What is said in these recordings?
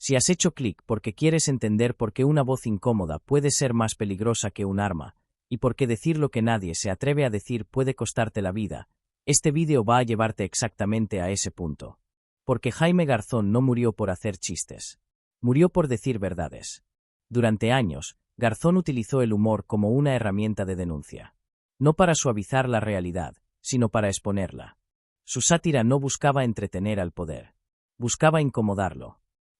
Si has hecho clic porque quieres entender por qué una voz incómoda puede ser más peligrosa que un arma, y por qué decir lo que nadie se atreve a decir puede costarte la vida, este vídeo va a llevarte exactamente a ese punto. Porque Jaime Garzón no murió por hacer chistes. Murió por decir verdades. Durante años, Garzón utilizó el humor como una herramienta de denuncia. No para suavizar la realidad, sino para exponerla. Su sátira no buscaba entretener al poder. Buscaba incomodarlo.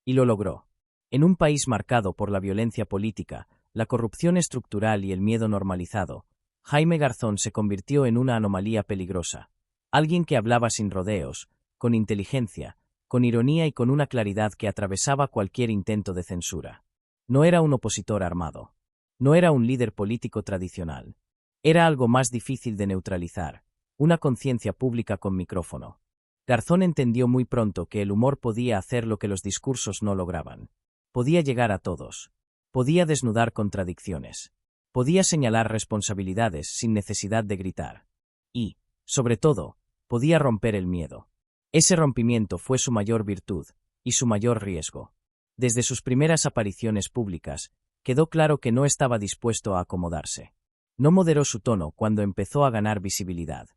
Y lo logró. En un país marcado por la violencia política, la corrupción estructural y el miedo normalizado, Jaime Garzón se convirtió en una anomalía peligrosa. Alguien que hablaba sin rodeos, con inteligencia, con ironía y con una claridad que atravesaba cualquier intento de censura. No era un opositor armado. No era un líder político tradicional. Era algo más difícil de neutralizar, una conciencia pública con micrófono. Garzón entendió muy pronto que el humor podía hacer lo que los discursos no lograban. Podía llegar a todos. Podía desnudar contradicciones. Podía señalar responsabilidades sin necesidad de gritar. Y, sobre todo, podía romper el miedo. Ese rompimiento fue su mayor virtud, y su mayor riesgo. Desde sus primeras apariciones públicas, quedó claro que no estaba dispuesto a acomodarse. No moderó su tono cuando empezó a ganar visibilidad.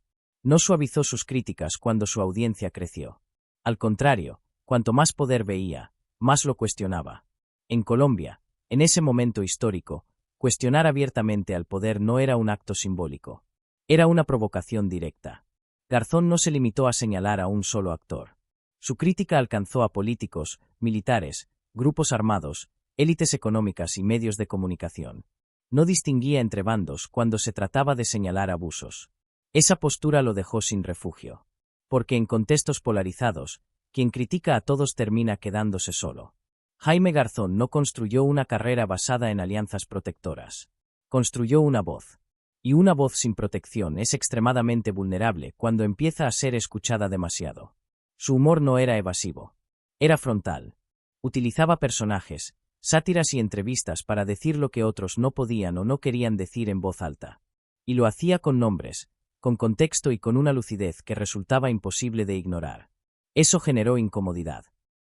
No suavizó sus críticas cuando su audiencia creció. Al contrario, cuanto más poder veía, más lo cuestionaba. En Colombia, en ese momento histórico, cuestionar abiertamente al poder no era un acto simbólico. Era una provocación directa. Garzón no se limitó a señalar a un solo actor. Su crítica alcanzó a políticos, militares, grupos armados, élites económicas y medios de comunicación. No distinguía entre bandos cuando se trataba de señalar abusos. Esa postura lo dejó sin refugio. Porque en contextos polarizados, quien critica a todos termina quedándose solo. Jaime Garzón no construyó una carrera basada en alianzas protectoras. Construyó una voz. Y una voz sin protección es extremadamente vulnerable cuando empieza a ser escuchada demasiado. Su humor no era evasivo. Era frontal. Utilizaba personajes, sátiras y entrevistas para decir lo que otros no podían o no querían decir en voz alta. Y lo hacía con nombres, con contexto y con una lucidez que resultaba imposible de ignorar. Eso generó incomodidad.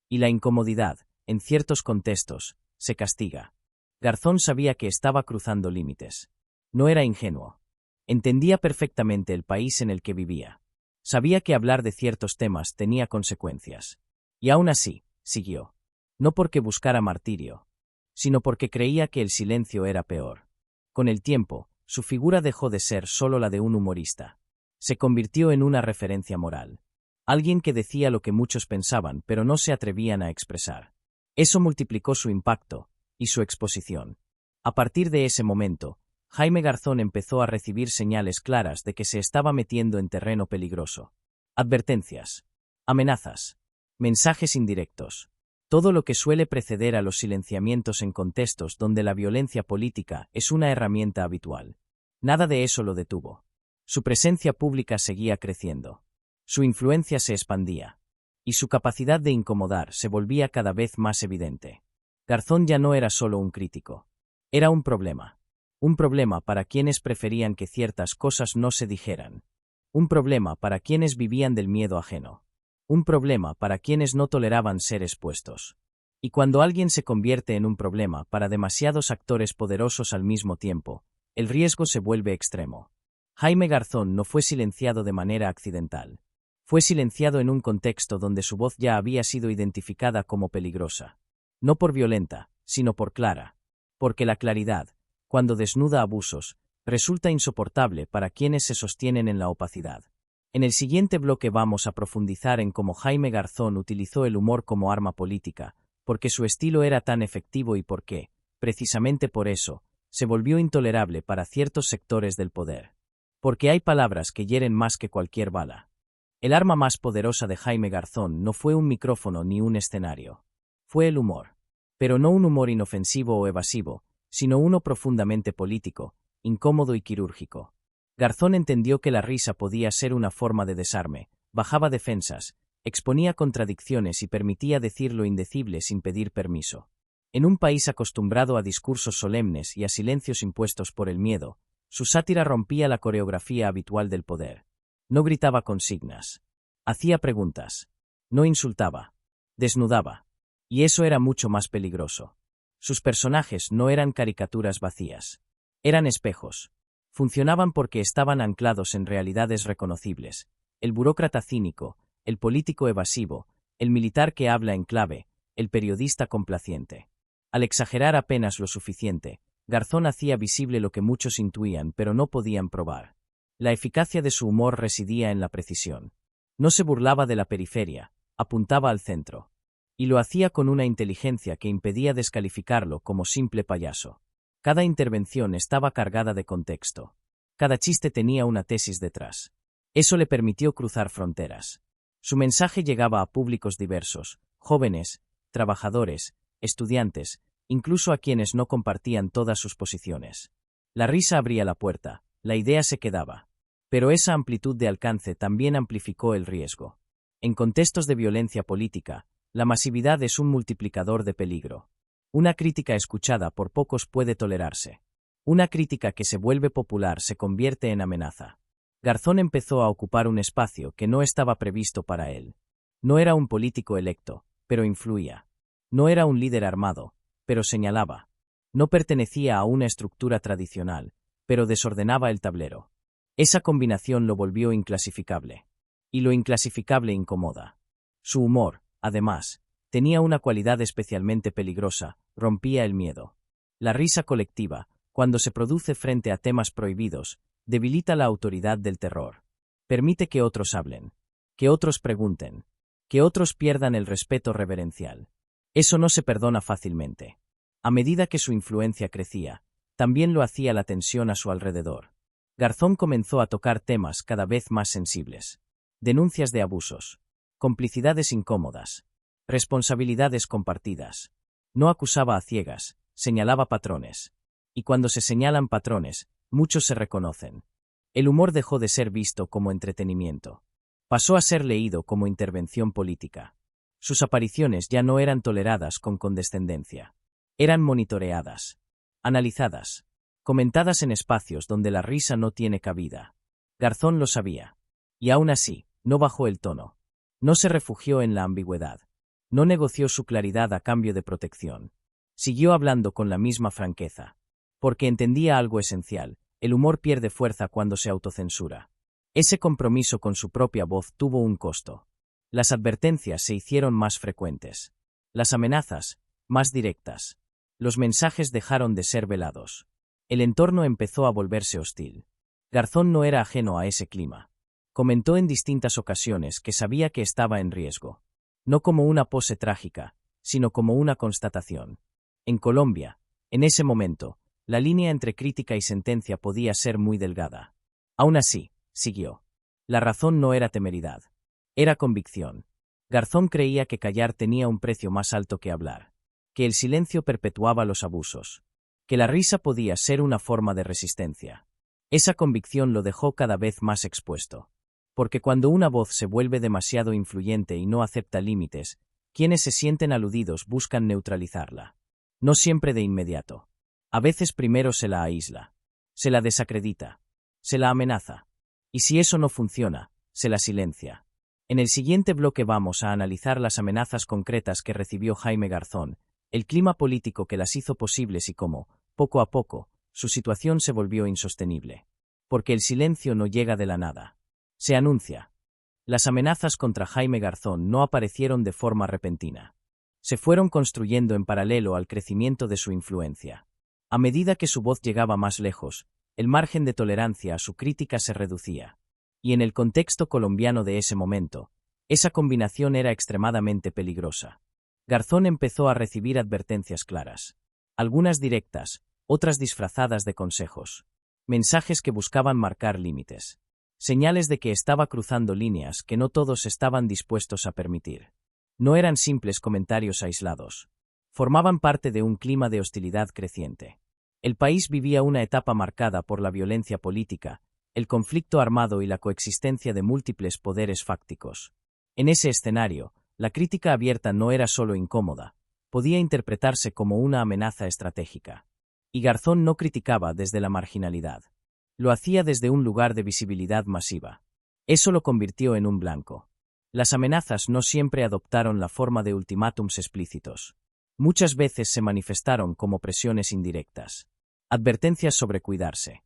Y la incomodidad, en ciertos contextos, se castiga. Garzón sabía que estaba cruzando límites. No era ingenuo. Entendía perfectamente el país en el que vivía. Sabía que hablar de ciertos temas tenía consecuencias. Y aún así, siguió. No porque buscara martirio, sino porque creía que el silencio era peor. Con el tiempo, su figura dejó de ser solo la de un humorista. Se convirtió en una referencia moral. Alguien que decía lo que muchos pensaban pero no se atrevían a expresar. Eso multiplicó su impacto y su exposición. A partir de ese momento, Jaime Garzón empezó a recibir señales claras de que se estaba metiendo en terreno peligroso. Advertencias, amenazas, mensajes indirectos. Todo lo que suele preceder a los silenciamientos en contextos donde la violencia política es una herramienta habitual. Nada de eso lo detuvo. Su presencia pública seguía creciendo. Su influencia se expandía. Y su capacidad de incomodar se volvía cada vez más evidente. Garzón ya no era solo un crítico. Era un problema. Un problema para quienes preferían que ciertas cosas no se dijeran. Un problema para quienes vivían del miedo ajeno. Un problema para quienes no toleraban ser expuestos. Y cuando alguien se convierte en un problema para demasiados actores poderosos al mismo tiempo, el riesgo se vuelve extremo. Jaime Garzón no fue silenciado de manera accidental. Fue silenciado en un contexto donde su voz ya había sido identificada como peligrosa. No por violenta, sino por clara. Porque la claridad, cuando desnuda abusos, resulta insoportable para quienes se sostienen en la opacidad. En el siguiente bloque vamos a profundizar en cómo Jaime Garzón utilizó el humor como arma política, porque su estilo era tan efectivo y por qué, precisamente por eso, se volvió intolerable para ciertos sectores del poder. Porque hay palabras que hieren más que cualquier bala. El arma más poderosa de Jaime Garzón no fue un micrófono ni un escenario. Fue el humor. Pero no un humor inofensivo o evasivo, sino uno profundamente político, incómodo y quirúrgico. Garzón entendió que la risa podía ser una forma de desarme, bajaba defensas, exponía contradicciones y permitía decir lo indecible sin pedir permiso. En un país acostumbrado a discursos solemnes y a silencios impuestos por el miedo, su sátira rompía la coreografía habitual del poder. No gritaba consignas. Hacía preguntas. No insultaba. Desnudaba. Y eso era mucho más peligroso. Sus personajes no eran caricaturas vacías. Eran espejos. Funcionaban porque estaban anclados en realidades reconocibles. El burócrata cínico, el político evasivo, el militar que habla en clave, el periodista complaciente. Al exagerar apenas lo suficiente, Garzón hacía visible lo que muchos intuían pero no podían probar. La eficacia de su humor residía en la precisión. No se burlaba de la periferia, apuntaba al centro. Y lo hacía con una inteligencia que impedía descalificarlo como simple payaso. Cada intervención estaba cargada de contexto. Cada chiste tenía una tesis detrás. Eso le permitió cruzar fronteras. Su mensaje llegaba a públicos diversos, jóvenes, trabajadores, estudiantes, incluso a quienes no compartían todas sus posiciones. La risa abría la puerta, la idea se quedaba. Pero esa amplitud de alcance también amplificó el riesgo. En contextos de violencia política, la masividad es un multiplicador de peligro. Una crítica escuchada por pocos puede tolerarse. Una crítica que se vuelve popular se convierte en amenaza. Garzón empezó a ocupar un espacio que no estaba previsto para él. No era un político electo, pero influía. No era un líder armado, pero señalaba. No pertenecía a una estructura tradicional, pero desordenaba el tablero. Esa combinación lo volvió inclasificable. Y lo inclasificable incomoda. Su humor, además, tenía una cualidad especialmente peligrosa: rompía el miedo. La risa colectiva, cuando se produce frente a temas prohibidos, debilita la autoridad del terror. Permite que otros hablen, que otros pregunten, que otros pierdan el respeto reverencial. Eso no se perdona fácilmente. A medida que su influencia crecía, también lo hacía la tensión a su alrededor. Garzón comenzó a tocar temas cada vez más sensibles. Denuncias de abusos, complicidades incómodas, responsabilidades compartidas. No acusaba a ciegas, señalaba patrones. Y cuando se señalan patrones, muchos se reconocen. El humor dejó de ser visto como entretenimiento. Pasó a ser leído como intervención política. Sus apariciones ya no eran toleradas con condescendencia. Eran monitoreadas, analizadas, comentadas en espacios donde la risa no tiene cabida. Garzón lo sabía. Y aún así, no bajó el tono. No se refugió en la ambigüedad. No negoció su claridad a cambio de protección. Siguió hablando con la misma franqueza. Porque entendía algo esencial: el humor pierde fuerza cuando se autocensura. Ese compromiso con su propia voz tuvo un costo. Las advertencias se hicieron más frecuentes. Las amenazas, más directas. Los mensajes dejaron de ser velados. El entorno empezó a volverse hostil. Garzón no era ajeno a ese clima. Comentó en distintas ocasiones que sabía que estaba en riesgo. No como una pose trágica, sino como una constatación. En Colombia, en ese momento, la línea entre crítica y sentencia podía ser muy delgada. Aún así, siguió. La razón no era temeridad. Era convicción. Garzón creía que callar tenía un precio más alto que hablar. Que el silencio perpetuaba los abusos. Que la risa podía ser una forma de resistencia. Esa convicción lo dejó cada vez más expuesto. Porque cuando una voz se vuelve demasiado influyente y no acepta límites, quienes se sienten aludidos buscan neutralizarla. No siempre de inmediato. A veces primero se la aísla. Se la desacredita. Se la amenaza. Y si eso no funciona, se la silencia. En el siguiente bloque vamos a analizar las amenazas concretas que recibió Jaime Garzón, el clima político que las hizo posibles y cómo, poco a poco, su situación se volvió insostenible. Porque el silencio no llega de la nada. Se anuncia. Las amenazas contra Jaime Garzón no aparecieron de forma repentina. Se fueron construyendo en paralelo al crecimiento de su influencia. A medida que su voz llegaba más lejos, el margen de tolerancia a su crítica se reducía. Y en el contexto colombiano de ese momento, esa combinación era extremadamente peligrosa. Garzón empezó a recibir advertencias claras. Algunas directas, otras disfrazadas de consejos. Mensajes que buscaban marcar límites. Señales de que estaba cruzando líneas que no todos estaban dispuestos a permitir. No eran simples comentarios aislados. Formaban parte de un clima de hostilidad creciente. El país vivía una etapa marcada por la violencia política, el conflicto armado y la coexistencia de múltiples poderes fácticos. En ese escenario, la crítica abierta no era solo incómoda, podía interpretarse como una amenaza estratégica. Y Garzón no criticaba desde la marginalidad. Lo hacía desde un lugar de visibilidad masiva. Eso lo convirtió en un blanco. Las amenazas no siempre adoptaron la forma de ultimátums explícitos. Muchas veces se manifestaron como presiones indirectas. Advertencias sobre cuidarse.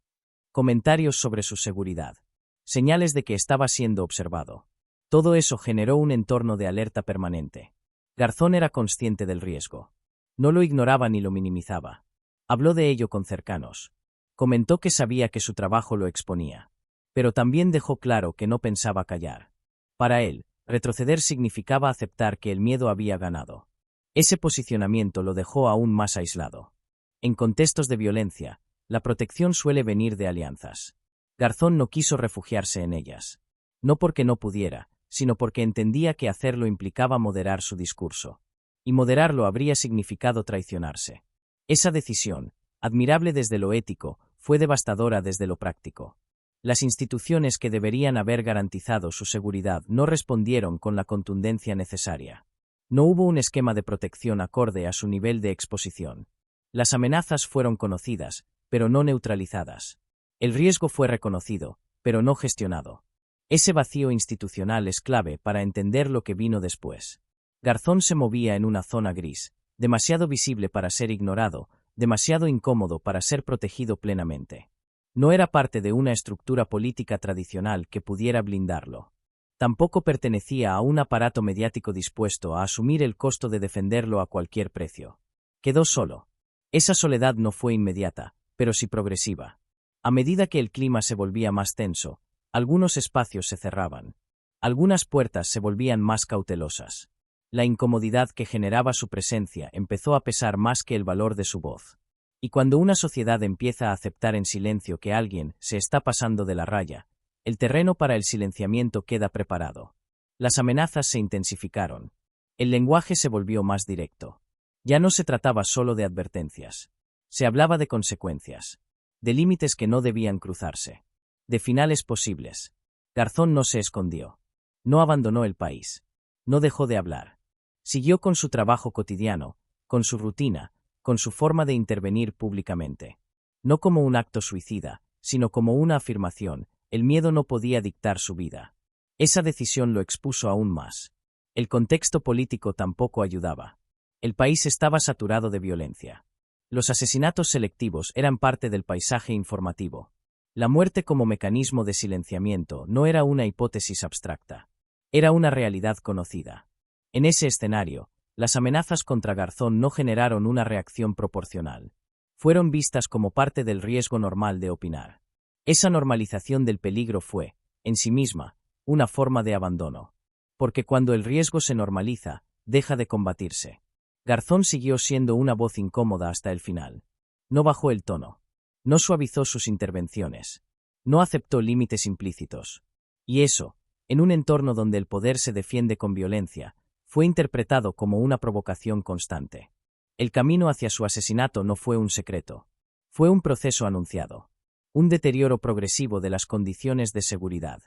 Comentarios sobre su seguridad. Señales de que estaba siendo observado. Todo eso generó un entorno de alerta permanente. Garzón era consciente del riesgo. No lo ignoraba ni lo minimizaba. Habló de ello con cercanos. Comentó que sabía que su trabajo lo exponía. Pero también dejó claro que no pensaba callar. Para él, retroceder significaba aceptar que el miedo había ganado. Ese posicionamiento lo dejó aún más aislado. En contextos de violencia, la protección suele venir de alianzas. Garzón no quiso refugiarse en ellas. No porque no pudiera, sino porque entendía que hacerlo implicaba moderar su discurso. Y moderarlo habría significado traicionarse. Esa decisión, admirable desde lo ético, fue devastadora desde lo práctico. Las instituciones que deberían haber garantizado su seguridad no respondieron con la contundencia necesaria. No hubo un esquema de protección acorde a su nivel de exposición. Las amenazas fueron conocidas, pero no neutralizadas. El riesgo fue reconocido, pero no gestionado. Ese vacío institucional es clave para entender lo que vino después. Garzón se movía en una zona gris, demasiado visible para ser ignorado, demasiado incómodo para ser protegido plenamente. No era parte de una estructura política tradicional que pudiera blindarlo. Tampoco pertenecía a un aparato mediático dispuesto a asumir el costo de defenderlo a cualquier precio. Quedó solo. Esa soledad no fue inmediata, pero sí progresiva. A medida que el clima se volvía más tenso, algunos espacios se cerraban. Algunas puertas se volvían más cautelosas. La incomodidad que generaba su presencia empezó a pesar más que el valor de su voz. Y cuando una sociedad empieza a aceptar en silencio que alguien se está pasando de la raya, el terreno para el silenciamiento queda preparado. Las amenazas se intensificaron. El lenguaje se volvió más directo. Ya no se trataba solo de advertencias. Se hablaba de consecuencias. De límites que no debían cruzarse. De finales posibles. Garzón no se escondió. No abandonó el país. No dejó de hablar. Siguió con su trabajo cotidiano, con su rutina, con su forma de intervenir públicamente. No como un acto suicida, sino como una afirmación: el miedo no podía dictar su vida. Esa decisión lo expuso aún más. El contexto político tampoco ayudaba. El país estaba saturado de violencia. Los asesinatos selectivos eran parte del paisaje informativo. La muerte como mecanismo de silenciamiento no era una hipótesis abstracta. Era una realidad conocida. En ese escenario, las amenazas contra Garzón no generaron una reacción proporcional. Fueron vistas como parte del riesgo normal de opinar. Esa normalización del peligro fue, en sí misma, una forma de abandono. Porque cuando el riesgo se normaliza, deja de combatirse. Garzón siguió siendo una voz incómoda hasta el final. No bajó el tono. No suavizó sus intervenciones. No aceptó límites implícitos. Y eso, en un entorno donde el poder se defiende con violencia, fue interpretado como una provocación constante. El camino hacia su asesinato no fue un secreto. Fue un proceso anunciado. Un deterioro progresivo de las condiciones de seguridad.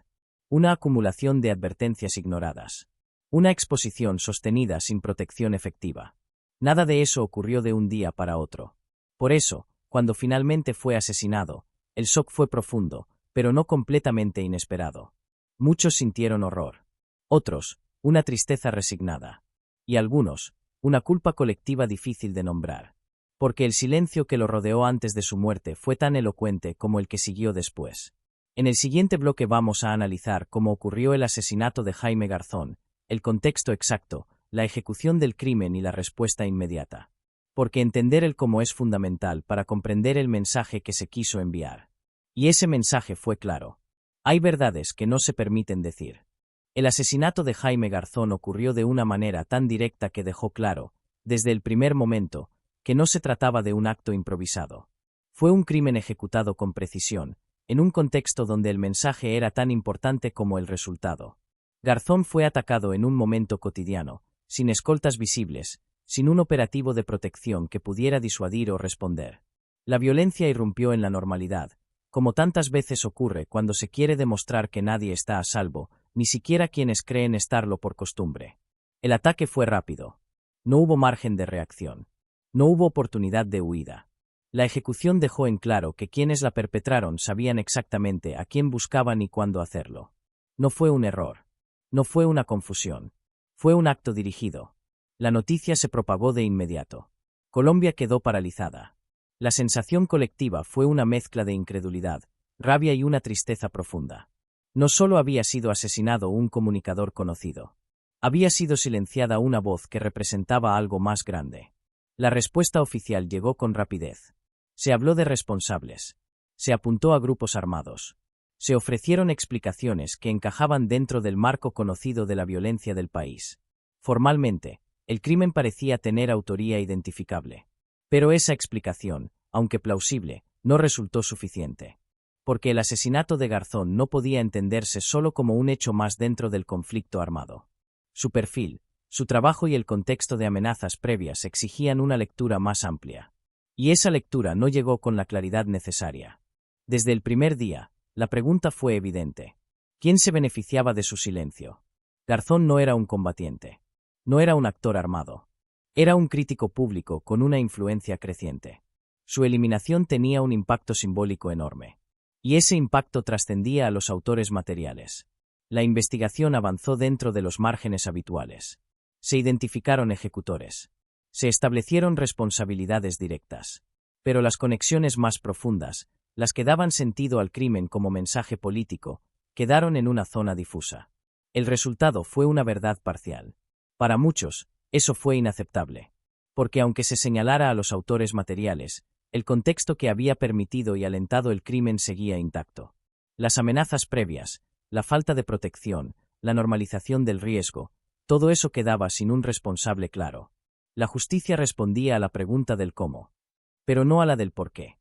Una acumulación de advertencias ignoradas. Una exposición sostenida sin protección efectiva. Nada de eso ocurrió de un día para otro. Por eso, cuando finalmente fue asesinado, el shock fue profundo, pero no completamente inesperado. Muchos sintieron horror. Otros, una tristeza resignada. Y algunos, una culpa colectiva difícil de nombrar. Porque el silencio que lo rodeó antes de su muerte fue tan elocuente como el que siguió después. En el siguiente bloque vamos a analizar cómo ocurrió el asesinato de Jaime Garzón, el contexto exacto, la ejecución del crimen y la respuesta inmediata. Porque entender el cómo es fundamental para comprender el mensaje que se quiso enviar. Y ese mensaje fue claro. Hay verdades que no se permiten decir. El asesinato de Jaime Garzón ocurrió de una manera tan directa que dejó claro, desde el primer momento, que no se trataba de un acto improvisado. Fue un crimen ejecutado con precisión, en un contexto donde el mensaje era tan importante como el resultado. Garzón fue atacado en un momento cotidiano, sin escoltas visibles, sin un operativo de protección que pudiera disuadir o responder. La violencia irrumpió en la normalidad, como tantas veces ocurre cuando se quiere demostrar que nadie está a salvo, ni siquiera quienes creen estarlo por costumbre. El ataque fue rápido. No hubo margen de reacción. No hubo oportunidad de huida. La ejecución dejó en claro que quienes la perpetraron sabían exactamente a quién buscaban y cuándo hacerlo. No fue un error. No fue una confusión. Fue un acto dirigido. La noticia se propagó de inmediato. Colombia quedó paralizada. La sensación colectiva fue una mezcla de incredulidad, rabia y una tristeza profunda. No solo había sido asesinado un comunicador conocido. Había sido silenciada una voz que representaba algo más grande. La respuesta oficial llegó con rapidez. Se habló de responsables. Se apuntó a grupos armados. Se ofrecieron explicaciones que encajaban dentro del marco conocido de la violencia del país. Formalmente, el crimen parecía tener autoría identificable. Pero esa explicación, aunque plausible, no resultó suficiente. Porque el asesinato de Garzón no podía entenderse solo como un hecho más dentro del conflicto armado. Su perfil, su trabajo y el contexto de amenazas previas exigían una lectura más amplia. Y esa lectura no llegó con la claridad necesaria. Desde el primer día, la pregunta fue evidente. ¿Quién se beneficiaba de su silencio? Garzón no era un combatiente. No era un actor armado. Era un crítico público con una influencia creciente. Su eliminación tenía un impacto simbólico enorme. Y ese impacto trascendía a los autores materiales. La investigación avanzó dentro de los márgenes habituales. Se identificaron ejecutores. Se establecieron responsabilidades directas. Pero las conexiones más profundas, las que daban sentido al crimen como mensaje político, quedaron en una zona difusa. El resultado fue una verdad parcial. Para muchos, eso fue inaceptable. Porque aunque se señalara a los autores materiales, el contexto que había permitido y alentado el crimen seguía intacto. Las amenazas previas, la falta de protección, la normalización del riesgo, todo eso quedaba sin un responsable claro. La justicia respondía a la pregunta del cómo, pero no a la del por qué.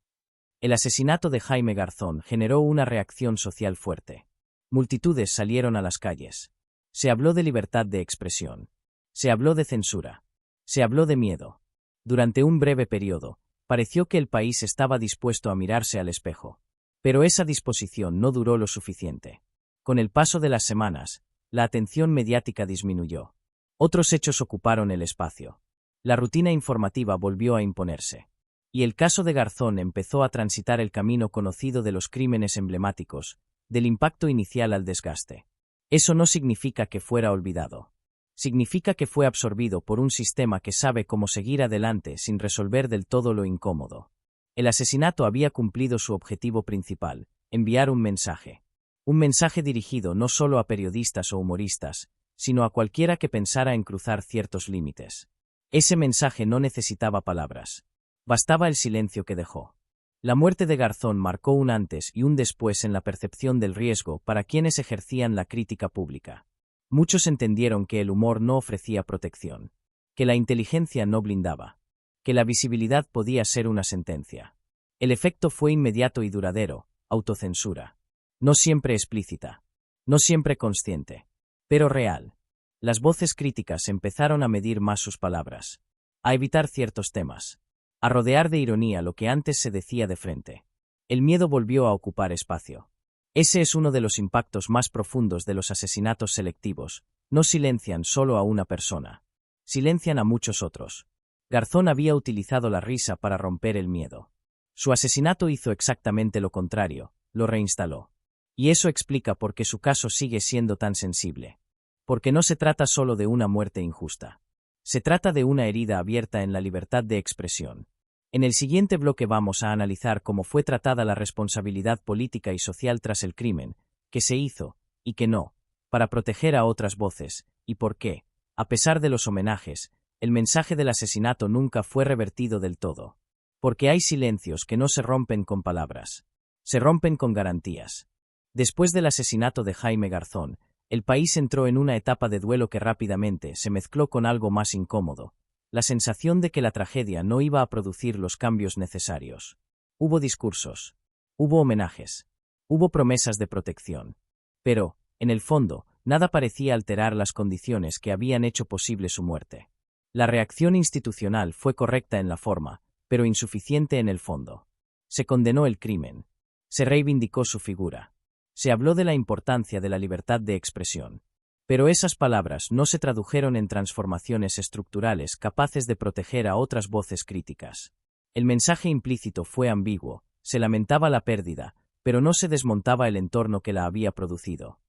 El asesinato de Jaime Garzón generó una reacción social fuerte. Multitudes salieron a las calles. Se habló de libertad de expresión. Se habló de censura. Se habló de miedo. Durante un breve periodo, pareció que el país estaba dispuesto a mirarse al espejo. Pero esa disposición no duró lo suficiente. Con el paso de las semanas, la atención mediática disminuyó. Otros hechos ocuparon el espacio. La rutina informativa volvió a imponerse. Y el caso de Garzón empezó a transitar el camino conocido de los crímenes emblemáticos, del impacto inicial al desgaste. Eso no significa que fuera olvidado. Significa que fue absorbido por un sistema que sabe cómo seguir adelante sin resolver del todo lo incómodo. El asesinato había cumplido su objetivo principal, enviar un mensaje. Un mensaje dirigido no solo a periodistas o humoristas, sino a cualquiera que pensara en cruzar ciertos límites. Ese mensaje no necesitaba palabras. Bastaba el silencio que dejó. La muerte de Garzón marcó un antes y un después en la percepción del riesgo para quienes ejercían la crítica pública. Muchos entendieron que el humor no ofrecía protección, que la inteligencia no blindaba, que la visibilidad podía ser una sentencia. El efecto fue inmediato y duradero, autocensura. No siempre explícita, no siempre consciente, pero real. Las voces críticas empezaron a medir más sus palabras, a evitar ciertos temas, a rodear de ironía lo que antes se decía de frente. El miedo volvió a ocupar espacio. Ese es uno de los impactos más profundos de los asesinatos selectivos. No silencian solo a una persona. Silencian a muchos otros. Garzón había utilizado la risa para romper el miedo. Su asesinato hizo exactamente lo contrario, lo reinstaló. Y eso explica por qué su caso sigue siendo tan sensible. Porque no se trata solo de una muerte injusta. Se trata de una herida abierta en la libertad de expresión. En el siguiente bloque vamos a analizar cómo fue tratada la responsabilidad política y social tras el crimen, qué se hizo, y qué no, para proteger a otras voces, y por qué, a pesar de los homenajes, el mensaje del asesinato nunca fue revertido del todo. Porque hay silencios que no se rompen con palabras. Se rompen con garantías. Después del asesinato de Jaime Garzón, el país entró en una etapa de duelo que rápidamente se mezcló con algo más incómodo. La sensación de que la tragedia no iba a producir los cambios necesarios. Hubo discursos. Hubo homenajes. Hubo promesas de protección. Pero, en el fondo, nada parecía alterar las condiciones que habían hecho posible su muerte. La reacción institucional fue correcta en la forma, pero insuficiente en el fondo. Se condenó el crimen. Se reivindicó su figura. Se habló de la importancia de la libertad de expresión. Pero esas palabras no se tradujeron en transformaciones estructurales capaces de proteger a otras voces críticas. El mensaje implícito fue ambiguo, se lamentaba la pérdida, pero no se desmontaba el entorno que la había producido.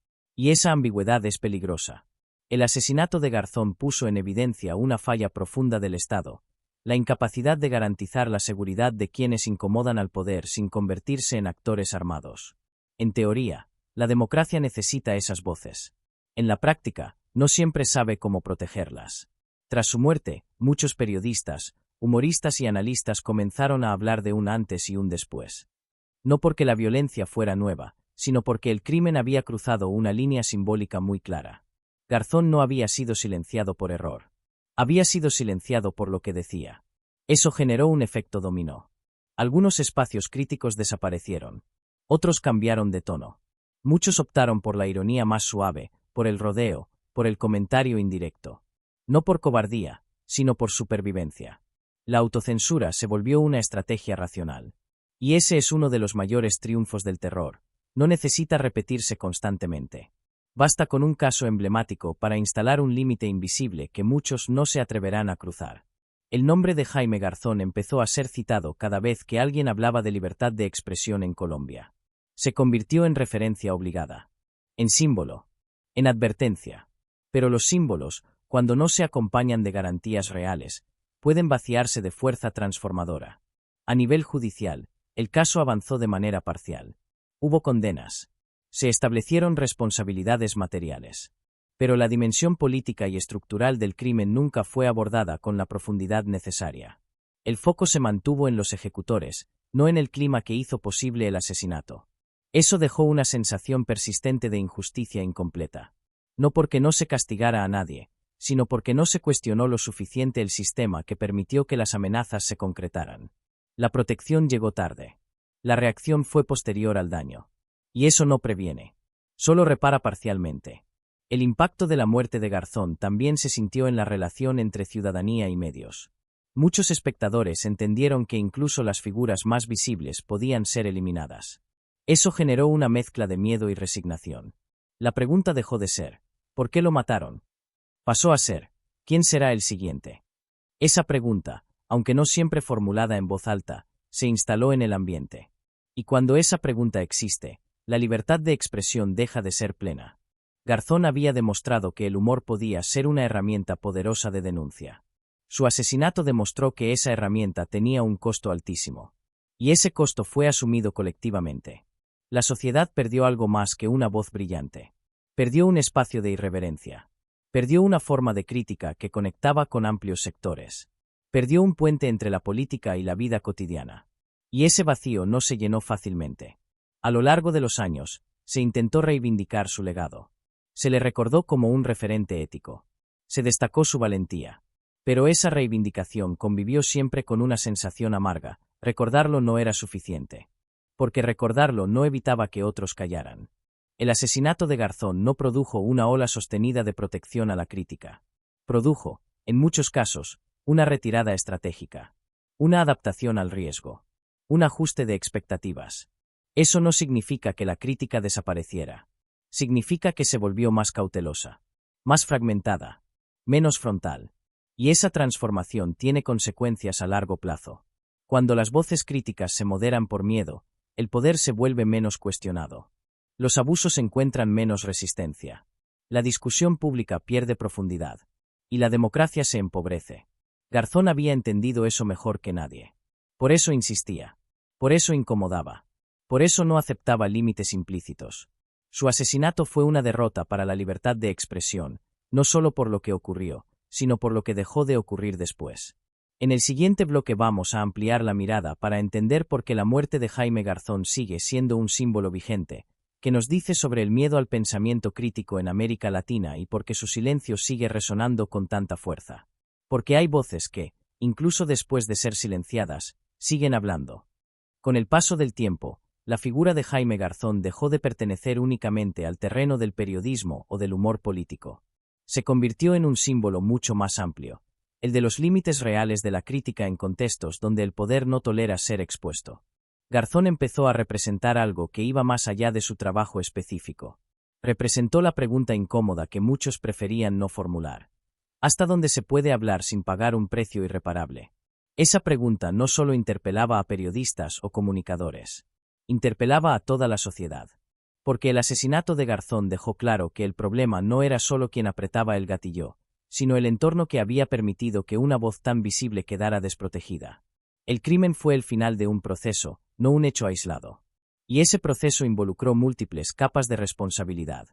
Y esa ambigüedad es peligrosa. El asesinato de Garzón puso en evidencia una falla profunda del Estado, la incapacidad de garantizar la seguridad de quienes incomodan al poder sin convertirse en actores armados. En teoría, la democracia necesita esas voces. En la práctica, no siempre sabe cómo protegerlas. Tras su muerte, muchos periodistas, humoristas y analistas comenzaron a hablar de un antes y un después. No porque la violencia fuera nueva, sino porque el crimen había cruzado una línea simbólica muy clara. Garzón no había sido silenciado por error. Había sido silenciado por lo que decía. Eso generó un efecto dominó. Algunos espacios críticos desaparecieron. Otros cambiaron de tono. Muchos optaron por la ironía más suave, por el rodeo, por el comentario indirecto. No por cobardía, sino por supervivencia. La autocensura se volvió una estrategia racional. Y ese es uno de los mayores triunfos del terror. No necesita repetirse constantemente. Basta con un caso emblemático para instalar un límite invisible que muchos no se atreverán a cruzar. El nombre de Jaime Garzón empezó a ser citado cada vez que alguien hablaba de libertad de expresión en Colombia. Se convirtió en referencia obligada. En símbolo. En advertencia. Pero los símbolos, cuando no se acompañan de garantías reales, pueden vaciarse de fuerza transformadora. A nivel judicial, el caso avanzó de manera parcial. Hubo condenas. Se establecieron responsabilidades materiales. Pero la dimensión política y estructural del crimen nunca fue abordada con la profundidad necesaria. El foco se mantuvo en los ejecutores, no en el clima que hizo posible el asesinato. Eso dejó una sensación persistente de injusticia incompleta. No porque no se castigara a nadie, sino porque no se cuestionó lo suficiente el sistema que permitió que las amenazas se concretaran. La protección llegó tarde. La reacción fue posterior al daño. Y eso no previene. Solo repara parcialmente. El impacto de la muerte de Garzón también se sintió en la relación entre ciudadanía y medios. Muchos espectadores entendieron que incluso las figuras más visibles podían ser eliminadas. Eso generó una mezcla de miedo y resignación. La pregunta dejó de ser, ¿por qué lo mataron? Pasó a ser, ¿quién será el siguiente? Esa pregunta, aunque no siempre formulada en voz alta, se instaló en el ambiente. Y cuando esa pregunta existe, la libertad de expresión deja de ser plena. Garzón había demostrado que el humor podía ser una herramienta poderosa de denuncia. Su asesinato demostró que esa herramienta tenía un costo altísimo. Y ese costo fue asumido colectivamente. La sociedad perdió algo más que una voz brillante. Perdió un espacio de irreverencia. Perdió una forma de crítica que conectaba con amplios sectores. Perdió un puente entre la política y la vida cotidiana. Y ese vacío no se llenó fácilmente. A lo largo de los años, se intentó reivindicar su legado. Se le recordó como un referente ético. Se destacó su valentía. Pero esa reivindicación convivió siempre con una sensación amarga. Recordarlo no era suficiente. Porque recordarlo no evitaba que otros callaran. El asesinato de Garzón no produjo una ola sostenida de protección a la crítica. Produjo, en muchos casos, una retirada estratégica. Una adaptación al riesgo. Un ajuste de expectativas. Eso no significa que la crítica desapareciera. Significa que se volvió más cautelosa, más fragmentada, menos frontal. Y esa transformación tiene consecuencias a largo plazo. Cuando las voces críticas se moderan por miedo, el poder se vuelve menos cuestionado. Los abusos encuentran menos resistencia. La discusión pública pierde profundidad. Y la democracia se empobrece. Garzón había entendido eso mejor que nadie. Por eso insistía. Por eso incomodaba. Por eso no aceptaba límites implícitos. Su asesinato fue una derrota para la libertad de expresión, no solo por lo que ocurrió, sino por lo que dejó de ocurrir después. En el siguiente bloque vamos a ampliar la mirada para entender por qué la muerte de Jaime Garzón sigue siendo un símbolo vigente, que nos dice sobre el miedo al pensamiento crítico en América Latina y por qué su silencio sigue resonando con tanta fuerza. Porque hay voces que, incluso después de ser silenciadas, siguen hablando. Con el paso del tiempo, la figura de Jaime Garzón dejó de pertenecer únicamente al terreno del periodismo o del humor político. Se convirtió en un símbolo mucho más amplio, el de los límites reales de la crítica en contextos donde el poder no tolera ser expuesto. Garzón empezó a representar algo que iba más allá de su trabajo específico. Representó la pregunta incómoda que muchos preferían no formular. ¿Hasta dónde se puede hablar sin pagar un precio irreparable? Esa pregunta no solo interpelaba a periodistas o comunicadores. Interpelaba a toda la sociedad. Porque el asesinato de Garzón dejó claro que el problema no era solo quien apretaba el gatillo, sino el entorno que había permitido que una voz tan visible quedara desprotegida. El crimen fue el final de un proceso, no un hecho aislado. Y ese proceso involucró múltiples capas de responsabilidad.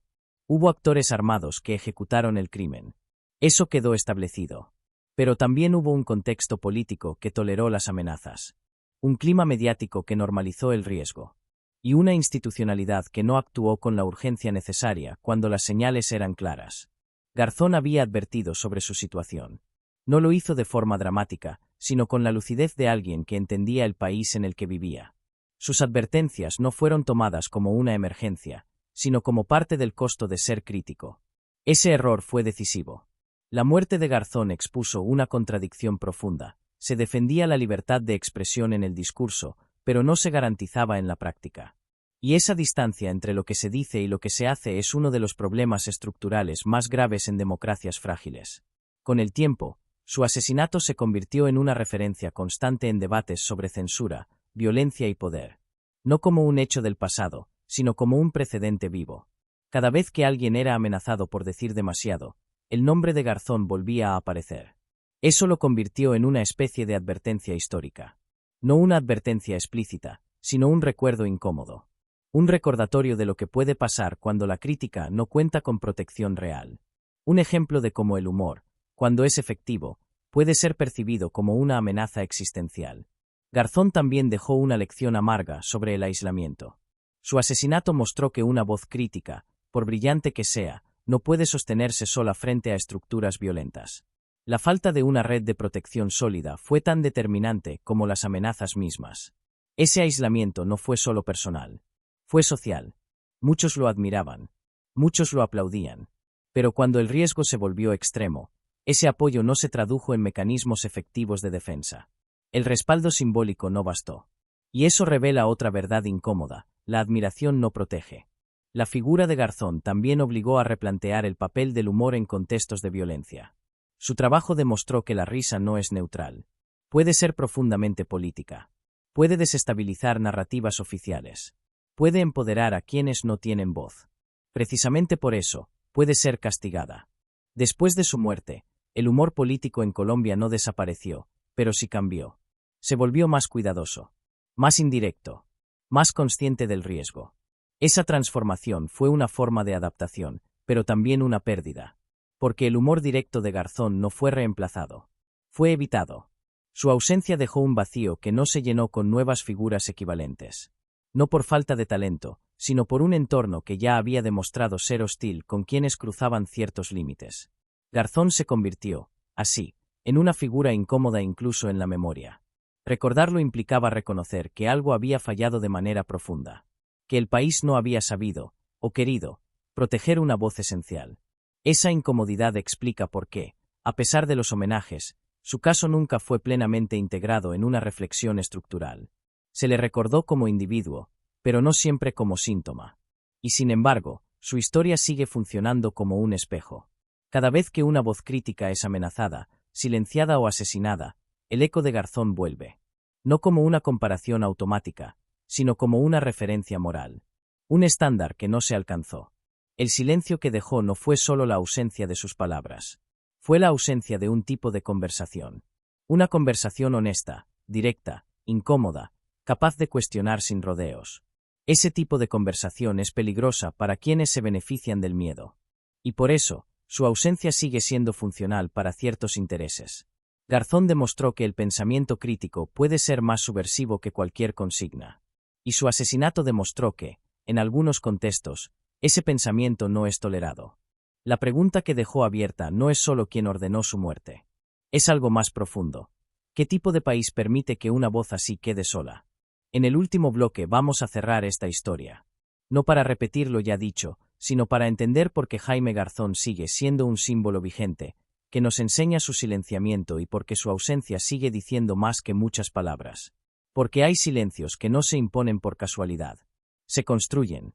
Hubo actores armados que ejecutaron el crimen. Eso quedó establecido. Pero también hubo un contexto político que toleró las amenazas. Un clima mediático que normalizó el riesgo. Y una institucionalidad que no actuó con la urgencia necesaria cuando las señales eran claras. Garzón había advertido sobre su situación. No lo hizo de forma dramática, sino con la lucidez de alguien que entendía el país en el que vivía. Sus advertencias no fueron tomadas como una emergencia, sino como parte del costo de ser crítico. Ese error fue decisivo. La muerte de Garzón expuso una contradicción profunda. Se defendía la libertad de expresión en el discurso, pero no se garantizaba en la práctica. Y esa distancia entre lo que se dice y lo que se hace es uno de los problemas estructurales más graves en democracias frágiles. Con el tiempo, su asesinato se convirtió en una referencia constante en debates sobre censura, violencia y poder. No como un hecho del pasado, sino como un precedente vivo. Cada vez que alguien era amenazado por decir demasiado, el nombre de Garzón volvía a aparecer. Eso lo convirtió en una especie de advertencia histórica. No una advertencia explícita, sino un recuerdo incómodo. Un recordatorio de lo que puede pasar cuando la crítica no cuenta con protección real. Un ejemplo de cómo el humor, cuando es efectivo, puede ser percibido como una amenaza existencial. Garzón también dejó una lección amarga sobre el aislamiento. Su asesinato mostró que una voz crítica, por brillante que sea, no puede sostenerse sola frente a estructuras violentas. La falta de una red de protección sólida fue tan determinante como las amenazas mismas. Ese aislamiento no fue solo personal. Fue social. Muchos lo admiraban. Muchos lo aplaudían. Pero cuando el riesgo se volvió extremo, ese apoyo no se tradujo en mecanismos efectivos de defensa. El respaldo simbólico no bastó. Y eso revela otra verdad incómoda: la admiración no protege. La figura de Garzón también obligó a replantear el papel del humor en contextos de violencia. Su trabajo demostró que la risa no es neutral. Puede ser profundamente política. Puede desestabilizar narrativas oficiales. Puede empoderar a quienes no tienen voz. Precisamente por eso, puede ser castigada. Después de su muerte, el humor político en Colombia no desapareció, pero sí cambió. Se volvió más cuidadoso, más indirecto, más consciente del riesgo. Esa transformación fue una forma de adaptación, pero también una pérdida. Porque el humor directo de Garzón no fue reemplazado. Fue evitado. Su ausencia dejó un vacío que no se llenó con nuevas figuras equivalentes. No por falta de talento, sino por un entorno que ya había demostrado ser hostil con quienes cruzaban ciertos límites. Garzón se convirtió, así, en una figura incómoda incluso en la memoria. Recordarlo implicaba reconocer que algo había fallado de manera profunda. Que el país no había sabido, o querido, proteger una voz esencial. Esa incomodidad explica por qué, a pesar de los homenajes, su caso nunca fue plenamente integrado en una reflexión estructural. Se le recordó como individuo, pero no siempre como síntoma. Y sin embargo, su historia sigue funcionando como un espejo. Cada vez que una voz crítica es amenazada, silenciada o asesinada, el eco de Garzón vuelve. No como una comparación automática, sino como una referencia moral. Un estándar que no se alcanzó. El silencio que dejó no fue solo la ausencia de sus palabras. Fue la ausencia de un tipo de conversación. Una conversación honesta, directa, incómoda, capaz de cuestionar sin rodeos. Ese tipo de conversación es peligrosa para quienes se benefician del miedo. Y por eso, su ausencia sigue siendo funcional para ciertos intereses. Garzón demostró que el pensamiento crítico puede ser más subversivo que cualquier consigna. Y su asesinato demostró que, en algunos contextos, ese pensamiento no es tolerado. La pregunta que dejó abierta no es solo quién ordenó su muerte. Es algo más profundo. ¿Qué tipo de país permite que una voz así quede sola? En el último bloque vamos a cerrar esta historia. No para repetir lo ya dicho, sino para entender por qué Jaime Garzón sigue siendo un símbolo vigente, que nos enseña su silenciamiento y por qué su ausencia sigue diciendo más que muchas palabras. Porque hay silencios que no se imponen por casualidad. Se construyen.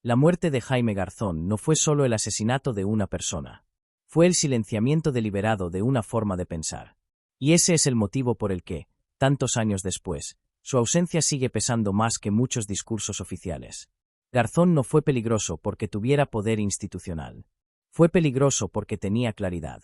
La muerte de Jaime Garzón no fue solo el asesinato de una persona. Fue el silenciamiento deliberado de una forma de pensar. Y ese es el motivo por el que, tantos años después, su ausencia sigue pesando más que muchos discursos oficiales. Garzón no fue peligroso porque tuviera poder institucional. Fue peligroso porque tenía claridad.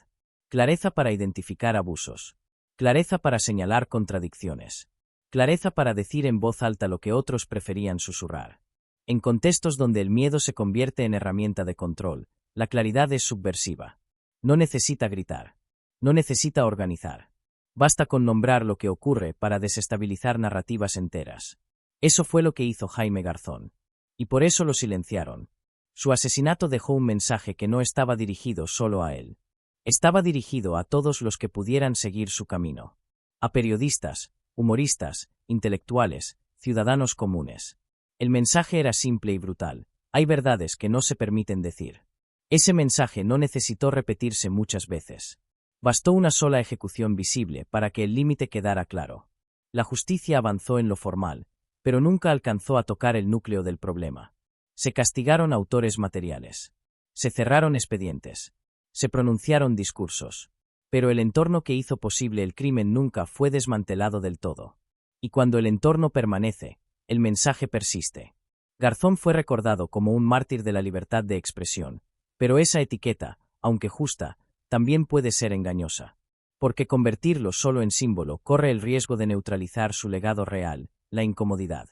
Clareza para identificar abusos. Clareza para señalar contradicciones. Clareza para decir en voz alta lo que otros preferían susurrar. En contextos donde el miedo se convierte en herramienta de control, la claridad es subversiva. No necesita gritar. No necesita organizar. Basta con nombrar lo que ocurre para desestabilizar narrativas enteras. Eso fue lo que hizo Jaime Garzón. Y por eso lo silenciaron. Su asesinato dejó un mensaje que no estaba dirigido solo a él. Estaba dirigido a todos los que pudieran seguir su camino. A periodistas, humoristas, intelectuales, ciudadanos comunes. El mensaje era simple y brutal. Hay verdades que no se permiten decir. Ese mensaje no necesitó repetirse muchas veces. Bastó una sola ejecución visible para que el límite quedara claro. La justicia avanzó en lo formal, pero nunca alcanzó a tocar el núcleo del problema. Se castigaron autores materiales. Se cerraron expedientes. Se pronunciaron discursos. Pero el entorno que hizo posible el crimen nunca fue desmantelado del todo. Y cuando el entorno permanece, el mensaje persiste. Garzón fue recordado como un mártir de la libertad de expresión, pero esa etiqueta, aunque justa, también puede ser engañosa. Porque convertirlo solo en símbolo corre el riesgo de neutralizar su legado real, la incomodidad.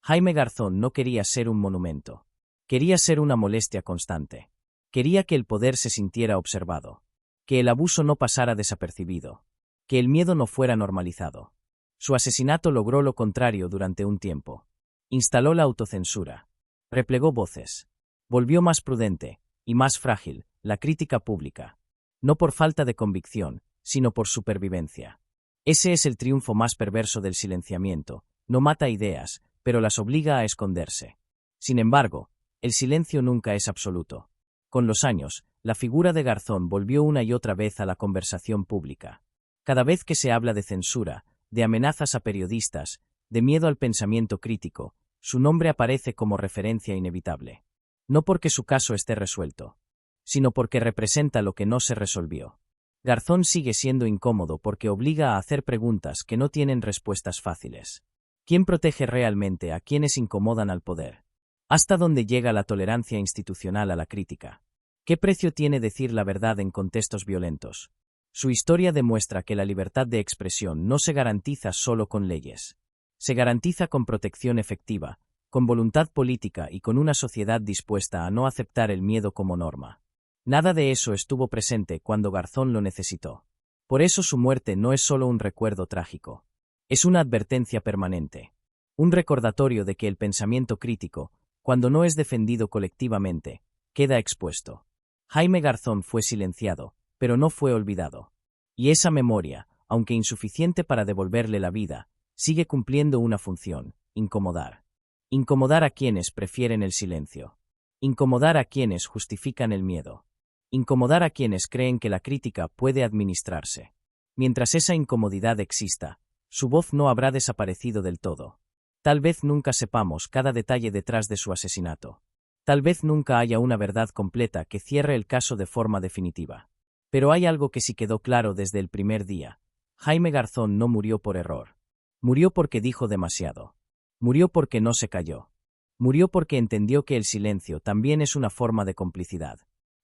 Jaime Garzón no quería ser un monumento. Quería ser una molestia constante. Quería que el poder se sintiera observado. Que el abuso no pasara desapercibido. Que el miedo no fuera normalizado. Su asesinato logró lo contrario durante un tiempo. Instaló la autocensura. Replegó voces. Volvió más prudente, y más frágil, la crítica pública. No por falta de convicción, sino por supervivencia. Ese es el triunfo más perverso del silenciamiento. No mata ideas, pero las obliga a esconderse. Sin embargo, el silencio nunca es absoluto. Con los años, la figura de Garzón volvió una y otra vez a la conversación pública. Cada vez que se habla de censura, de amenazas a periodistas, de miedo al pensamiento crítico, su nombre aparece como referencia inevitable. No porque su caso esté resuelto, sino porque representa lo que no se resolvió. Garzón sigue siendo incómodo porque obliga a hacer preguntas que no tienen respuestas fáciles. ¿Quién protege realmente a quienes incomodan al poder? ¿Hasta dónde llega la tolerancia institucional a la crítica? ¿Qué precio tiene decir la verdad en contextos violentos? Su historia demuestra que la libertad de expresión no se garantiza solo con leyes. Se garantiza con protección efectiva, con voluntad política y con una sociedad dispuesta a no aceptar el miedo como norma. Nada de eso estuvo presente cuando Garzón lo necesitó. Por eso su muerte no es solo un recuerdo trágico. Es una advertencia permanente. Un recordatorio de que el pensamiento crítico, cuando no es defendido colectivamente, queda expuesto. Jaime Garzón fue silenciado, pero no fue olvidado. Y esa memoria, aunque insuficiente para devolverle la vida, sigue cumpliendo una función: incomodar. Incomodar a quienes prefieren el silencio. Incomodar a quienes justifican el miedo. Incomodar a quienes creen que la crítica puede administrarse. Mientras esa incomodidad exista, su voz no habrá desaparecido del todo. Tal vez nunca sepamos cada detalle detrás de su asesinato. Tal vez nunca haya una verdad completa que cierre el caso de forma definitiva. Pero hay algo que sí quedó claro desde el primer día. Jaime Garzón no murió por error. Murió porque dijo demasiado. Murió porque no se calló. Murió porque entendió que el silencio también es una forma de complicidad.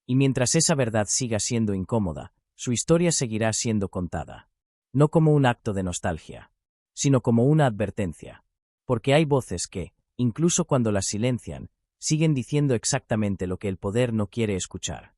Y mientras esa verdad siga siendo incómoda, su historia seguirá siendo contada. No como un acto de nostalgia, sino como una advertencia. Porque hay voces que, incluso cuando las silencian, siguen diciendo exactamente lo que el poder no quiere escuchar.